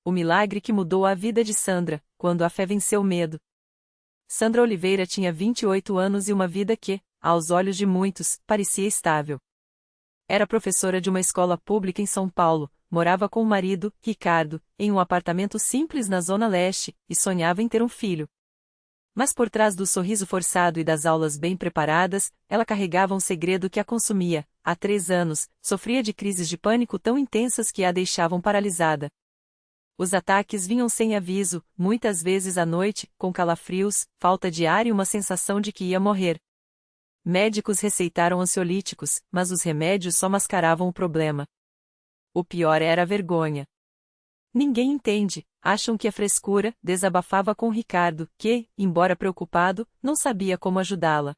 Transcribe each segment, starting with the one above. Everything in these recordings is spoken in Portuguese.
O milagre que mudou a vida de Sandra, quando a fé venceu o medo. Sandra Oliveira tinha 28 anos e uma vida que, aos olhos de muitos, parecia estável. Era professora de uma escola pública em São Paulo, morava com o marido, Ricardo, em um apartamento simples na Zona Leste, e sonhava em ter um filho. Mas por trás do sorriso forçado e das aulas bem preparadas, ela carregava um segredo que a consumia. Há 3 anos, sofria de crises de pânico tão intensas que a deixavam paralisada. Os ataques vinham sem aviso, muitas vezes à noite, com calafrios, falta de ar e uma sensação de que ia morrer. Médicos receitaram ansiolíticos, mas os remédios só mascaravam o problema. O pior era a vergonha. Ninguém entende, acham que é frescura, desabafava com Ricardo, que, embora preocupado, não sabia como ajudá-la.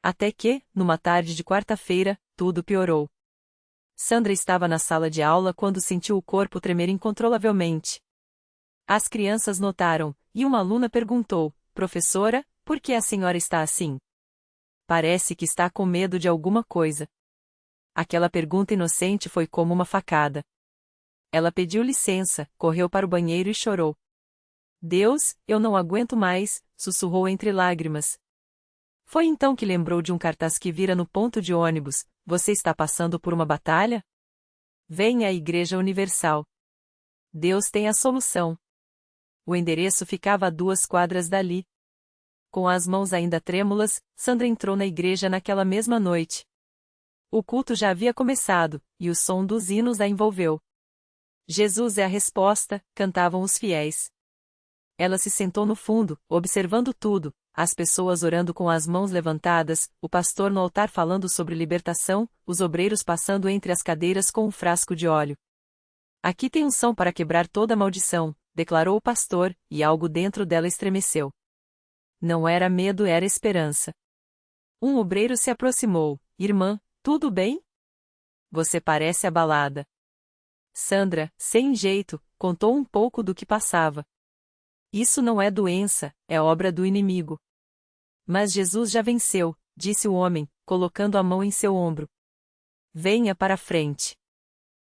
Até que, numa tarde de quarta-feira, tudo piorou. Sandra estava na sala de aula quando sentiu o corpo tremer incontrolavelmente. As crianças notaram, e uma aluna perguntou: "Professora, por que a senhora está assim? Parece que está com medo de alguma coisa." Aquela pergunta inocente foi como uma facada. Ela pediu licença, correu para o banheiro e chorou. "Deus, eu não aguento mais", sussurrou entre lágrimas. Foi então que lembrou de um cartaz que vira no ponto de ônibus: "Você está passando por uma batalha? Venha à Igreja Universal. Deus tem a solução." O endereço ficava a 2 quadras dali. Com as mãos ainda trêmulas, Sandra entrou na igreja naquela mesma noite. O culto já havia começado, e o som dos hinos a envolveu. "Jesus é a resposta", cantavam os fiéis. Ela se sentou no fundo, observando tudo, as pessoas orando com as mãos levantadas, o pastor no altar falando sobre libertação, os obreiros passando entre as cadeiras com um frasco de óleo. "Aqui tem unção para quebrar toda maldição", declarou o pastor, e algo dentro dela estremeceu. Não era medo, era esperança. Um obreiro se aproximou: "Irmã, tudo bem? Você parece abalada." Sandra, sem jeito, contou um pouco do que passava. "Isso não é doença, é obra do inimigo." "Mas Jesus já venceu", disse o homem, colocando a mão em seu ombro. "Venha para a frente.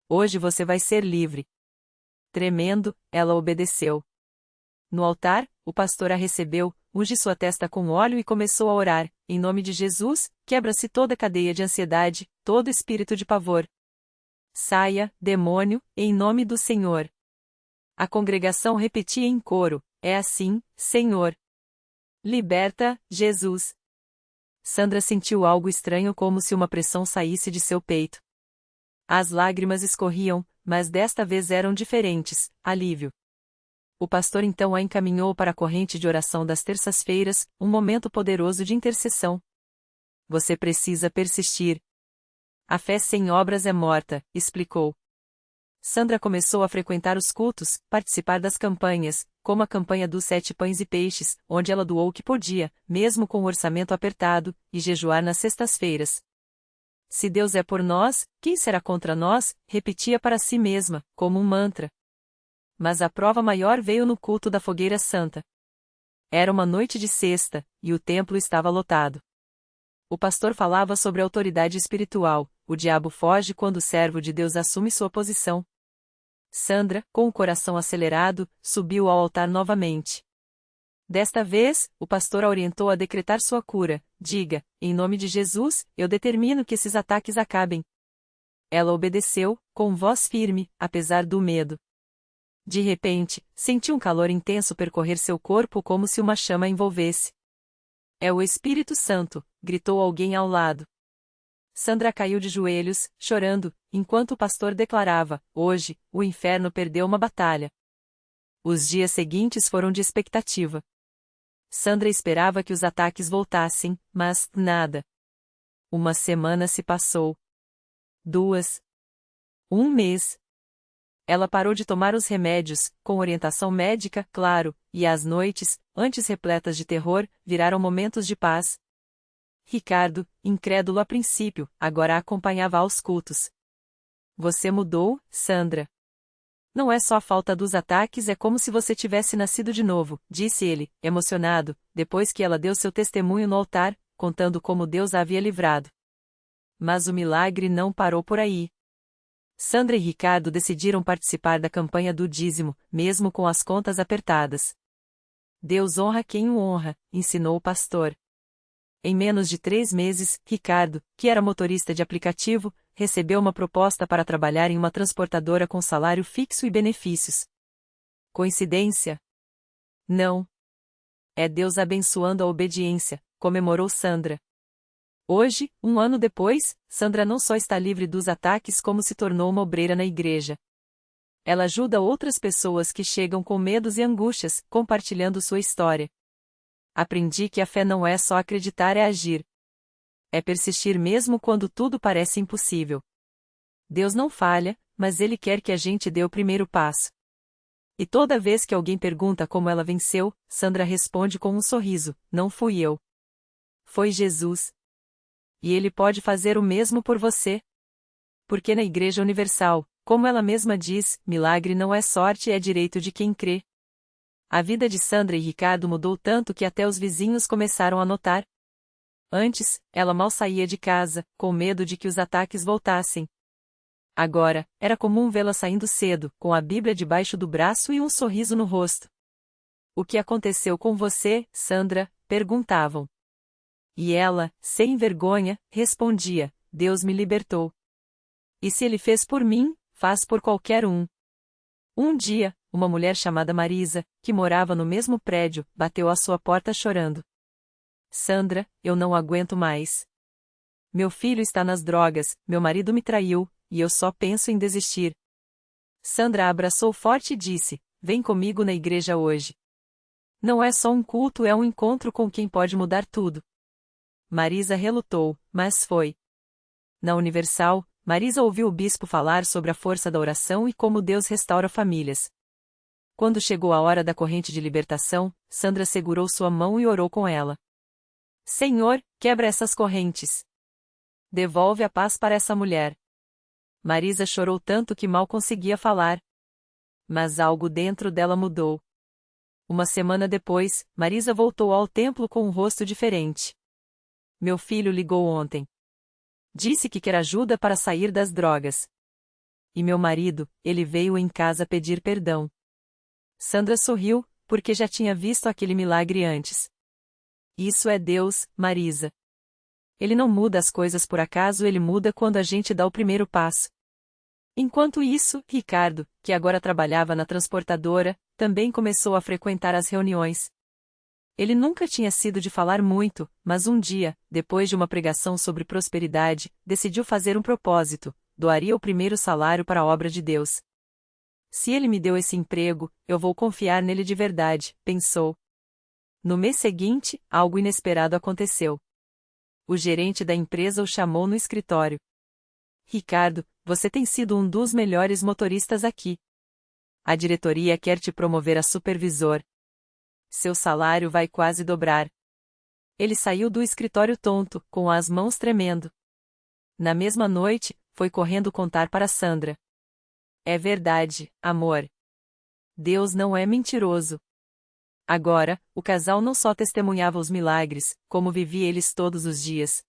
Hoje você vai ser livre." Tremendo, ela obedeceu. No altar, o pastor a recebeu, unge sua testa com óleo e começou a orar: "Em nome de Jesus, quebra-se toda cadeia de ansiedade, todo espírito de pavor. Saia, demônio, em nome do Senhor." A congregação repetia em coro: "É assim, Senhor. Liberta, Jesus." Sandra sentiu algo estranho, como se uma pressão saísse de seu peito. As lágrimas escorriam, mas desta vez eram diferentes: alívio. O pastor então a encaminhou para a corrente de oração das terças-feiras, um momento poderoso de intercessão. "Você precisa persistir. A fé sem obras é morta", explicou. Sandra começou a frequentar os cultos, participar das campanhas, como a campanha dos 7 pães e peixes, onde ela doou o que podia, mesmo com o orçamento apertado, e jejuar nas sextas-feiras. "Se Deus é por nós, quem será contra nós?", repetia para si mesma, como um mantra. Mas a prova maior veio no culto da Fogueira Santa. Era uma noite de sexta, e o templo estava lotado. O pastor falava sobre a autoridade espiritual: "O diabo foge quando o servo de Deus assume sua posição." Sandra, com o coração acelerado, subiu ao altar novamente. Desta vez, o pastor a orientou a decretar sua cura: "Diga, em nome de Jesus, eu determino que esses ataques acabem." Ela obedeceu, com voz firme, apesar do medo. De repente, sentiu um calor intenso percorrer seu corpo como se uma chama a envolvesse. "É o Espírito Santo", gritou alguém ao lado. Sandra caiu de joelhos, chorando, enquanto o pastor declarava: "Hoje, o inferno perdeu uma batalha." Os dias seguintes foram de expectativa. Sandra esperava que os ataques voltassem, mas nada. Uma semana se passou. 2. Um mês. Ela parou de tomar os remédios, com orientação médica, claro, e as noites, antes repletas de terror, viraram momentos de paz. Ricardo, incrédulo a princípio, agora a acompanhava aos cultos. "Você mudou, Sandra. Não é só a falta dos ataques, é como se você tivesse nascido de novo", disse ele, emocionado, depois que ela deu seu testemunho no altar, contando como Deus a havia livrado. Mas o milagre não parou por aí. Sandra e Ricardo decidiram participar da campanha do dízimo, mesmo com as contas apertadas. Deus honra quem o honra, ensinou o pastor. Em menos de 3 meses, Ricardo, que era motorista de aplicativo, recebeu uma proposta para trabalhar em uma transportadora com salário fixo e benefícios. Coincidência? Não. É Deus abençoando a obediência, comemorou Sandra. Hoje, 1 ano depois, Sandra não só está livre dos ataques como se tornou uma obreira na igreja. Ela ajuda outras pessoas que chegam com medos e angústias, compartilhando sua história. Aprendi que a fé não é só acreditar, é agir. É persistir mesmo quando tudo parece impossível. Deus não falha, mas Ele quer que a gente dê o primeiro passo. E toda vez que alguém pergunta como ela venceu, Sandra responde com um sorriso: não fui eu. Foi Jesus. E Ele pode fazer o mesmo por você. Porque na Igreja Universal, como ela mesma diz, milagre não é sorte, é direito de quem crê. A vida de Sandra e Ricardo mudou tanto que até os vizinhos começaram a notar. Antes, ela mal saía de casa, com medo de que os ataques voltassem. Agora, era comum vê-la saindo cedo, com a Bíblia debaixo do braço e um sorriso no rosto. O que aconteceu com você, Sandra? Perguntavam. E ela, sem vergonha, respondia: Deus me libertou. E se Ele fez por mim, faz por qualquer um. Um dia, uma mulher chamada Marisa, que morava no mesmo prédio, bateu à sua porta chorando. Sandra, eu não aguento mais. Meu filho está nas drogas, meu marido me traiu, e eu só penso em desistir. Sandra a abraçou forte e disse: vem comigo na igreja hoje. Não é só um culto, é um encontro com quem pode mudar tudo. Marisa relutou, mas foi. Na Universal, Marisa ouviu o bispo falar sobre a força da oração e como Deus restaura famílias. Quando chegou a hora da corrente de libertação, Sandra segurou sua mão e orou com ela. Senhor, quebra essas correntes. Devolve a paz para essa mulher. Marisa chorou tanto que mal conseguia falar. Mas algo dentro dela mudou. Uma semana depois, Marisa voltou ao templo com um rosto diferente. Meu filho ligou ontem. Disse que quer ajuda para sair das drogas. E meu marido, ele veio em casa pedir perdão. Sandra sorriu, porque já tinha visto aquele milagre antes. Isso é Deus, Marisa. Ele não muda as coisas por acaso, ele muda quando a gente dá o primeiro passo. Enquanto isso, Ricardo, que agora trabalhava na transportadora, também começou a frequentar as reuniões. Ele nunca tinha sido de falar muito, mas um dia, depois de uma pregação sobre prosperidade, decidiu fazer um propósito: doaria o primeiro salário para a obra de Deus. Se ele me deu esse emprego, eu vou confiar nele de verdade, pensou. No mês seguinte, algo inesperado aconteceu. O gerente da empresa o chamou no escritório. Ricardo, você tem sido um dos melhores motoristas aqui. A diretoria quer te promover a supervisor. Seu salário vai quase dobrar. Ele saiu do escritório tonto, com as mãos tremendo. Na mesma noite, foi correndo contar para Sandra. É verdade, amor. Deus não é mentiroso. Agora, o casal não só testemunhava os milagres, como vivia eles todos os dias.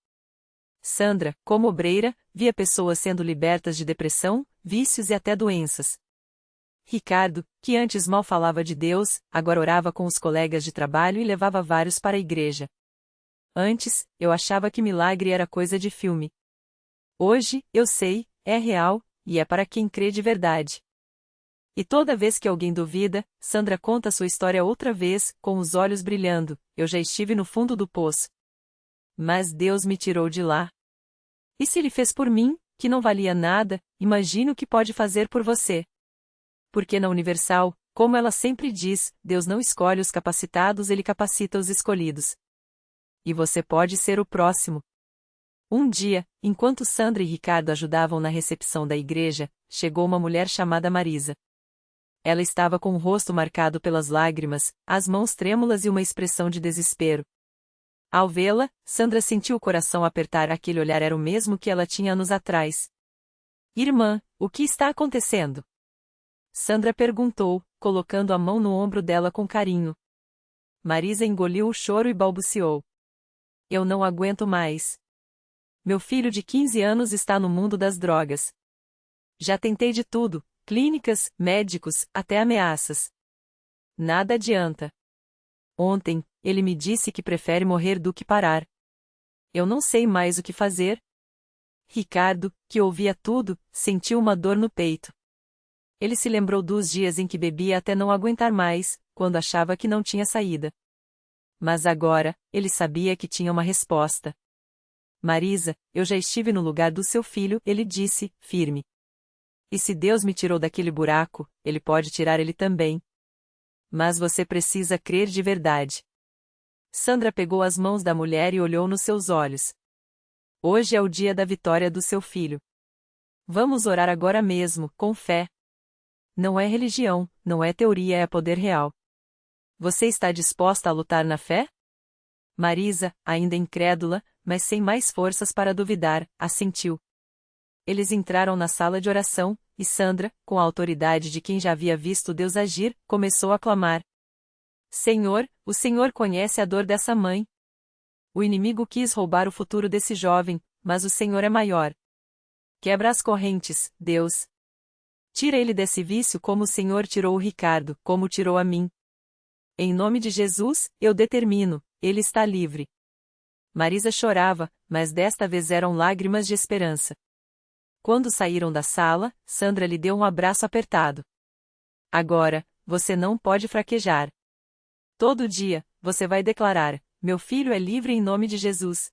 Sandra, como obreira, via pessoas sendo libertas de depressão, vícios e até doenças. Ricardo, que antes mal falava de Deus, agora orava com os colegas de trabalho e levava vários para a igreja. Antes, eu achava que milagre era coisa de filme. Hoje, eu sei, é real, e é para quem crê de verdade. E toda vez que alguém duvida, Sandra conta sua história outra vez, com os olhos brilhando: eu já estive no fundo do poço. Mas Deus me tirou de lá. E se Ele fez por mim, que não valia nada, imagine o que pode fazer por você. Porque na Universal, como ela sempre diz, Deus não escolhe os capacitados, Ele capacita os escolhidos. E você pode ser o próximo. Um dia, enquanto Sandra e Ricardo ajudavam na recepção da igreja, chegou uma mulher chamada Marisa. Ela estava com o rosto marcado pelas lágrimas, as mãos trêmulas e uma expressão de desespero. Ao vê-la, Sandra sentiu o coração apertar, aquele olhar era o mesmo que ela tinha anos atrás. Irmã, o que está acontecendo? Sandra perguntou, colocando a mão no ombro dela com carinho. Marisa engoliu o choro e balbuciou. Eu não aguento mais. Meu filho de 15 anos está no mundo das drogas. Já tentei de tudo, clínicas, médicos, até ameaças. Nada adianta. Ontem, ele me disse que prefere morrer do que parar. Eu não sei mais o que fazer. Ricardo, que ouvia tudo, sentiu uma dor no peito. Ele se lembrou dos dias em que bebia até não aguentar mais, quando achava que não tinha saída. Mas agora, ele sabia que tinha uma resposta. Marisa, eu já estive no lugar do seu filho, ele disse, firme. E se Deus me tirou daquele buraco, ele pode tirar ele também. Mas você precisa crer de verdade. Sandra pegou as mãos da mulher e olhou nos seus olhos. Hoje é o dia da vitória do seu filho. Vamos orar agora mesmo, com fé. Não é religião, não é teoria, é poder real. Você está disposta a lutar na fé? Marisa, ainda incrédula, mas sem mais forças para duvidar, assentiu. Eles entraram na sala de oração, e Sandra, com a autoridade de quem já havia visto Deus agir, começou a clamar. Senhor, o Senhor conhece a dor dessa mãe. O inimigo quis roubar o futuro desse jovem, mas o Senhor é maior. Quebra as correntes, Deus. Tira ele desse vício como o Senhor tirou o Ricardo, como tirou a mim. Em nome de Jesus, eu determino, ele está livre. Marisa chorava, mas desta vez eram lágrimas de esperança. Quando saíram da sala, Sandra lhe deu um abraço apertado. Agora, você não pode fraquejar. Todo dia, você vai declarar, meu filho é livre em nome de Jesus.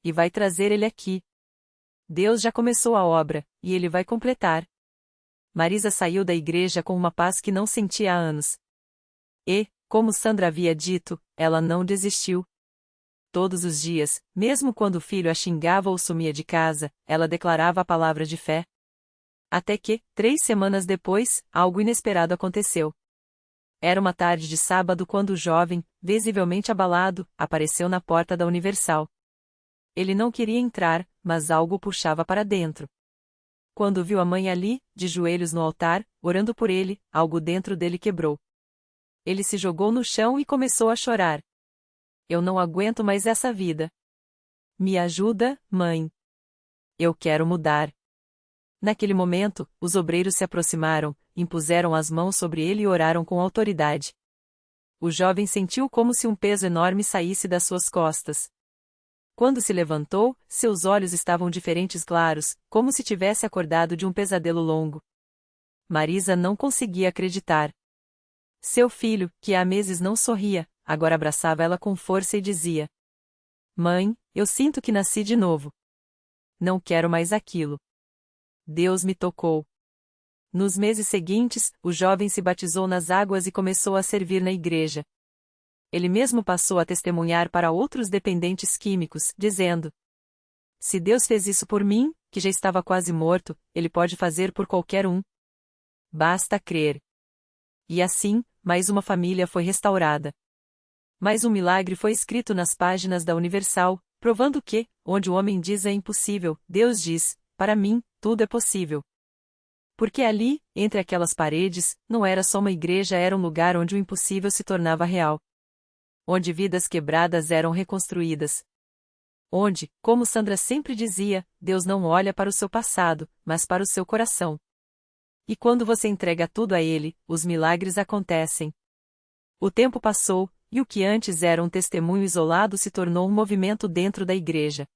E vai trazer ele aqui. Deus já começou a obra, e ele vai completar. Marisa saiu da igreja com uma paz que não sentia há anos. E, como Sandra havia dito, ela não desistiu. Todos os dias, mesmo quando o filho a xingava ou sumia de casa, ela declarava a palavra de fé. Até que, 3 semanas depois, algo inesperado aconteceu. Era uma tarde de sábado quando o jovem, visivelmente abalado, apareceu na porta da Universal. Ele não queria entrar, mas algo o puxava para dentro. Quando viu a mãe ali, de joelhos no altar, orando por ele, algo dentro dele quebrou. Ele se jogou no chão e começou a chorar. Eu não aguento mais essa vida. Me ajuda, mãe. Eu quero mudar. Naquele momento, os obreiros se aproximaram, impuseram as mãos sobre ele e oraram com autoridade. O jovem sentiu como se um peso enorme saísse das suas costas. Quando se levantou, seus olhos estavam diferentes claros, como se tivesse acordado de um pesadelo longo. Marisa não conseguia acreditar. Seu filho, que há meses não sorria, agora abraçava ela com força e dizia: Mãe, eu sinto que nasci de novo. Não quero mais aquilo. Deus me tocou. Nos meses seguintes, o jovem se batizou nas águas e começou a servir na igreja. Ele mesmo passou a testemunhar para outros dependentes químicos, dizendo: Se Deus fez isso por mim, que já estava quase morto, Ele pode fazer por qualquer um. Basta crer. E assim, mais uma família foi restaurada. Mais um milagre foi escrito nas páginas da Universal, provando que, onde o homem diz é impossível, Deus diz, para mim, tudo é possível. Porque ali, entre aquelas paredes, não era só uma igreja, era um lugar onde o impossível se tornava real. Onde vidas quebradas eram reconstruídas. Onde, como Sandra sempre dizia, Deus não olha para o seu passado, mas para o seu coração. E quando você entrega tudo a Ele, os milagres acontecem. O tempo passou, e o que antes era um testemunho isolado se tornou um movimento dentro da igreja.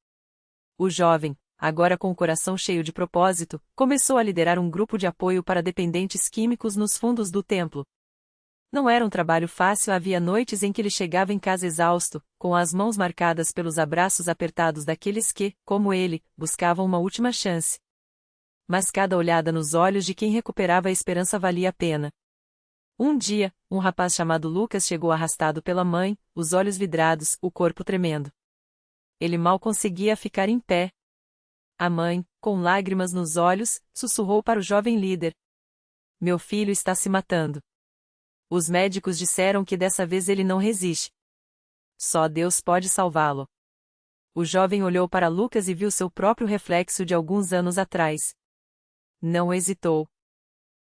O jovem, agora com o coração cheio de propósito, começou a liderar um grupo de apoio para dependentes químicos nos fundos do templo. Não era um trabalho fácil, havia noites em que ele chegava em casa exausto, com as mãos marcadas pelos abraços apertados daqueles que, como ele, buscavam uma última chance. Mas cada olhada nos olhos de quem recuperava a esperança valia a pena. Um dia, um rapaz chamado Lucas chegou arrastado pela mãe, os olhos vidrados, o corpo tremendo. Ele mal conseguia ficar em pé. A mãe, com lágrimas nos olhos, sussurrou para o jovem líder: Meu filho está se matando. Os médicos disseram que dessa vez ele não resiste. Só Deus pode salvá-lo. O jovem olhou para Lucas e viu seu próprio reflexo de alguns anos atrás. Não hesitou.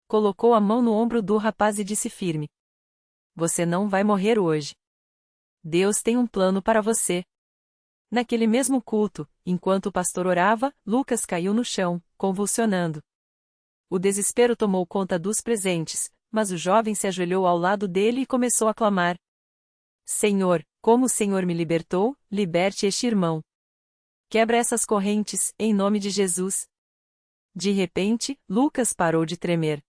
Colocou a mão no ombro do rapaz e disse firme: Você não vai morrer hoje. Deus tem um plano para você. Naquele mesmo culto, enquanto o pastor orava, Lucas caiu no chão, convulsionando. O desespero tomou conta dos presentes, mas o jovem se ajoelhou ao lado dele e começou a clamar: Senhor, como o Senhor me libertou, liberte este irmão. Quebra essas correntes, em nome de Jesus. De repente, Lucas parou de tremer.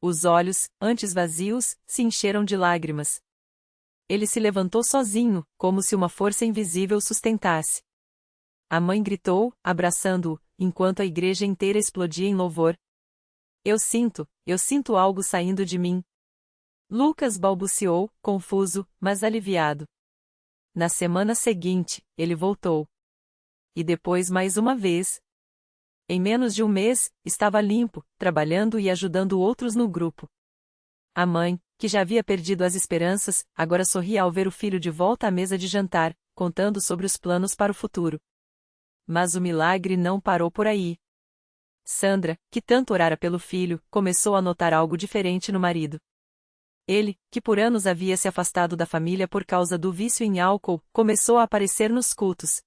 Os olhos, antes vazios, se encheram de lágrimas. Ele se levantou sozinho, como se uma força invisível o sustentasse. A mãe gritou, abraçando-o, enquanto a igreja inteira explodia em louvor. Eu sinto algo saindo de mim. Lucas balbuciou, confuso, mas aliviado. Na semana seguinte, ele voltou. E depois mais uma vez. Em menos de um mês, estava limpo, trabalhando e ajudando outros no grupo. A mãe, que já havia perdido as esperanças, agora sorria ao ver o filho de volta à mesa de jantar, contando sobre os planos para o futuro. Mas o milagre não parou por aí. Sandra, que tanto orara pelo filho, começou a notar algo diferente no marido. Ele, que por anos havia se afastado da família por causa do vício em álcool, começou a aparecer nos cultos.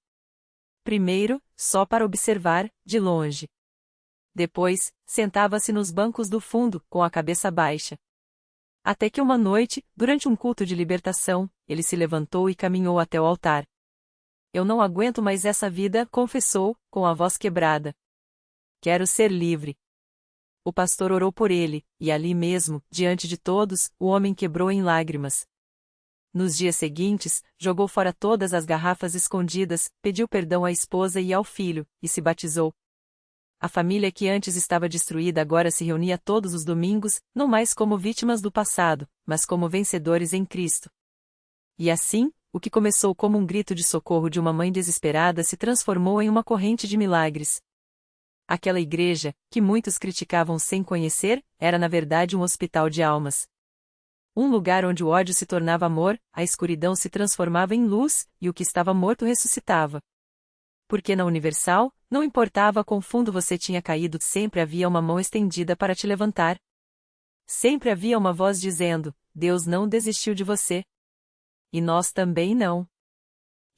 Primeiro, só para observar, de longe. Depois, sentava-se nos bancos do fundo, com a cabeça baixa. Até que uma noite, durante um culto de libertação, ele se levantou e caminhou até o altar. Eu não aguento mais essa vida, confessou, com a voz quebrada. Quero ser livre. O pastor orou por ele, e ali mesmo, diante de todos, o homem quebrou em lágrimas. Nos dias seguintes, jogou fora todas as garrafas escondidas, pediu perdão à esposa e ao filho, e se batizou. A família que antes estava destruída agora se reunia todos os domingos, não mais como vítimas do passado, mas como vencedores em Cristo. E assim, o que começou como um grito de socorro de uma mãe desesperada se transformou em uma corrente de milagres. Aquela igreja, que muitos criticavam sem conhecer, era na verdade um hospital de almas. Um lugar onde o ódio se tornava amor, a escuridão se transformava em luz, e o que estava morto ressuscitava. Porque na Universal, não importava quão fundo você tinha caído, sempre havia uma mão estendida para te levantar. Sempre havia uma voz dizendo: Deus não desistiu de você. E nós também não.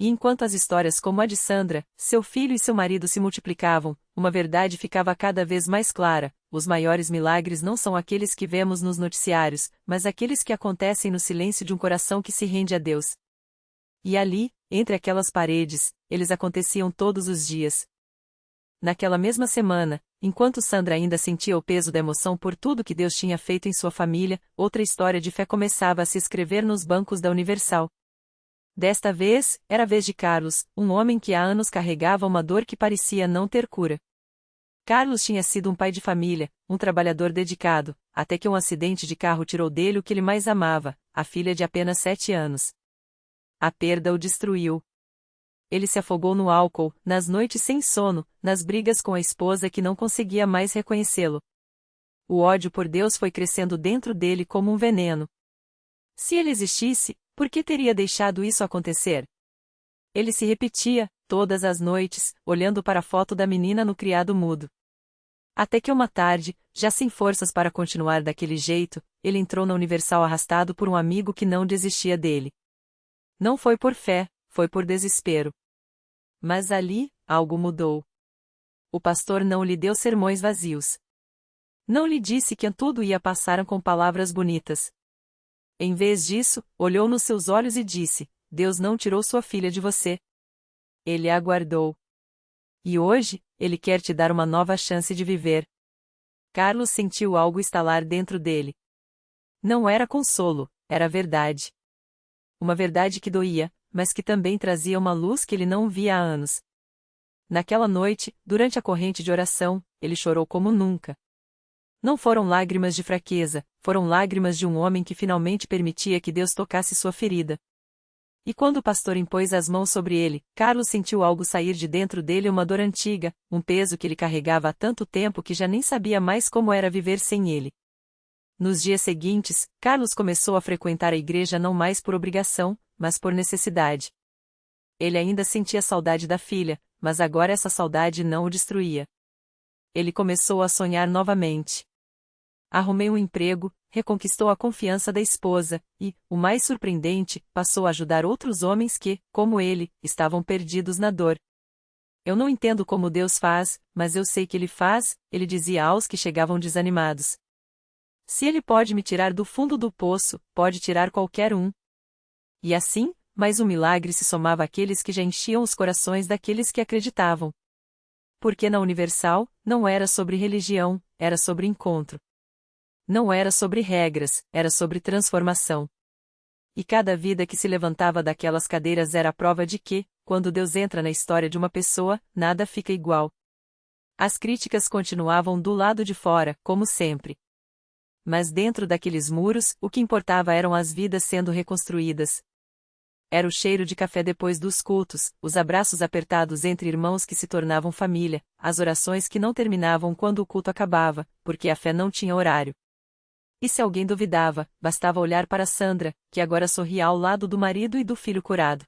E enquanto as histórias como a de Sandra, seu filho e seu marido se multiplicavam, uma verdade ficava cada vez mais clara: os maiores milagres não são aqueles que vemos nos noticiários, mas aqueles que acontecem no silêncio de um coração que se rende a Deus. E ali, entre aquelas paredes, eles aconteciam todos os dias. Naquela mesma semana, enquanto Sandra ainda sentia o peso da emoção por tudo que Deus tinha feito em sua família, outra história de fé começava a se escrever nos bancos da Universal. Desta vez, era a vez de Carlos, um homem que há anos carregava uma dor que parecia não ter cura. Carlos tinha sido um pai de família, um trabalhador dedicado, até que um acidente de carro tirou dele o que ele mais amava, a filha de apenas 7 anos. A perda o destruiu. Ele se afogou no álcool, nas noites sem sono, nas brigas com a esposa que não conseguia mais reconhecê-lo. O ódio por Deus foi crescendo dentro dele como um veneno. Se ele existisse, por que teria deixado isso acontecer? Ele se repetia, todas as noites, olhando para a foto da menina no criado mudo. Até que uma tarde, já sem forças para continuar daquele jeito, ele entrou na Universal arrastado por um amigo que não desistia dele. Não foi por fé, foi por desespero. Mas ali, algo mudou. O pastor não lhe deu sermões vazios. Não lhe disse que tudo ia passar com palavras bonitas. Em vez disso, olhou nos seus olhos e disse: Deus não tirou sua filha de você. Ele a aguardou. E hoje, ele quer te dar uma nova chance de viver. Carlos sentiu algo estalar dentro dele. Não era consolo, era verdade. Uma verdade que doía, mas que também trazia uma luz que ele não via há anos. Naquela noite, durante a corrente de oração, ele chorou como nunca. Não foram lágrimas de fraqueza, foram lágrimas de um homem que finalmente permitia que Deus tocasse sua ferida. E quando o pastor impôs as mãos sobre ele, Carlos sentiu algo sair de dentro dele, uma dor antiga, um peso que ele carregava há tanto tempo que já nem sabia mais como era viver sem ele. Nos dias seguintes, Carlos começou a frequentar a igreja não mais por obrigação, mas por necessidade. Ele ainda sentia saudade da filha, mas agora essa saudade não o destruía. Ele começou a sonhar novamente. Arrumei um emprego, reconquistou a confiança da esposa, e, o mais surpreendente, passou a ajudar outros homens que, como ele, estavam perdidos na dor. Eu não entendo como Deus faz, mas eu sei que Ele faz, ele dizia aos que chegavam desanimados. Se Ele pode me tirar do fundo do poço, pode tirar qualquer um. E assim, mais um milagre se somava àqueles que já enchiam os corações daqueles que acreditavam. Porque na Universal, não era sobre religião, era sobre encontro. Não era sobre regras, era sobre transformação. E cada vida que se levantava daquelas cadeiras era a prova de que, quando Deus entra na história de uma pessoa, nada fica igual. As críticas continuavam do lado de fora, como sempre. Mas dentro daqueles muros, o que importava eram as vidas sendo reconstruídas. Era o cheiro de café depois dos cultos, os abraços apertados entre irmãos que se tornavam família, as orações que não terminavam quando o culto acabava, porque a fé não tinha horário. E se alguém duvidava, bastava olhar para Sandra, que agora sorria ao lado do marido e do filho curado.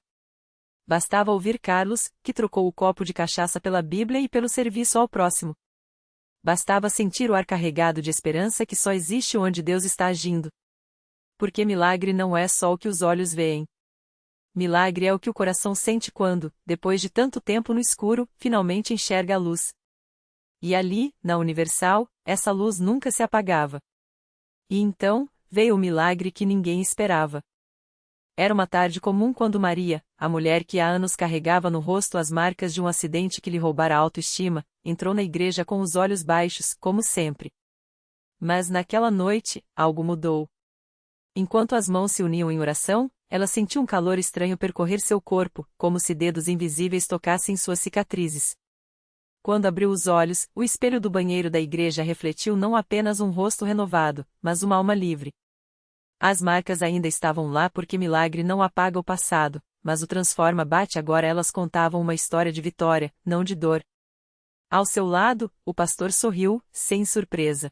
Bastava ouvir Carlos, que trocou o copo de cachaça pela Bíblia e pelo serviço ao próximo. Bastava sentir o ar carregado de esperança que só existe onde Deus está agindo. Porque milagre não é só o que os olhos veem. Milagre é o que o coração sente quando, depois de tanto tempo no escuro, finalmente enxerga a luz. E ali, na Universal, essa luz nunca se apagava. E então, veio o milagre que ninguém esperava. Era uma tarde comum quando Maria, a mulher que há anos carregava no rosto as marcas de um acidente que lhe roubara a autoestima, entrou na igreja com os olhos baixos, como sempre. Mas naquela noite, algo mudou. Enquanto as mãos se uniam em oração, ela sentiu um calor estranho percorrer seu corpo, como se dedos invisíveis tocassem suas cicatrizes. Quando abriu os olhos, o espelho do banheiro da igreja refletiu não apenas um rosto renovado, mas uma alma livre. As marcas ainda estavam lá porque milagre não apaga o passado, mas o transforma. Agora elas contavam uma história de vitória, não de dor. Ao seu lado, o pastor sorriu, sem surpresa.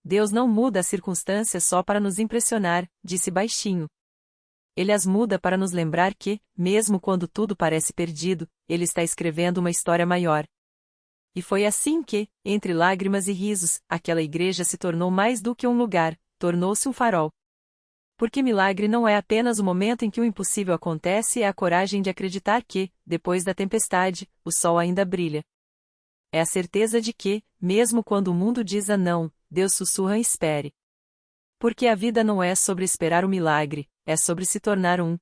Deus não muda as circunstâncias só para nos impressionar, disse baixinho. Ele as muda para nos lembrar que, mesmo quando tudo parece perdido, Ele está escrevendo uma história maior. E foi assim que, entre lágrimas e risos, aquela igreja se tornou mais do que um lugar, tornou-se um farol. Porque milagre não é apenas o momento em que o impossível acontece, é a coragem de acreditar que, depois da tempestade, o sol ainda brilha. É a certeza de que, mesmo quando o mundo diz a não, Deus sussurra: espere. Porque a vida não é sobre esperar o milagre, é sobre se tornar um.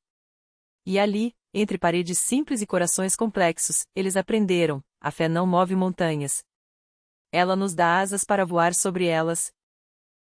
E ali, entre paredes simples e corações complexos, eles aprenderam: a fé não move montanhas. Ela nos dá asas para voar sobre elas,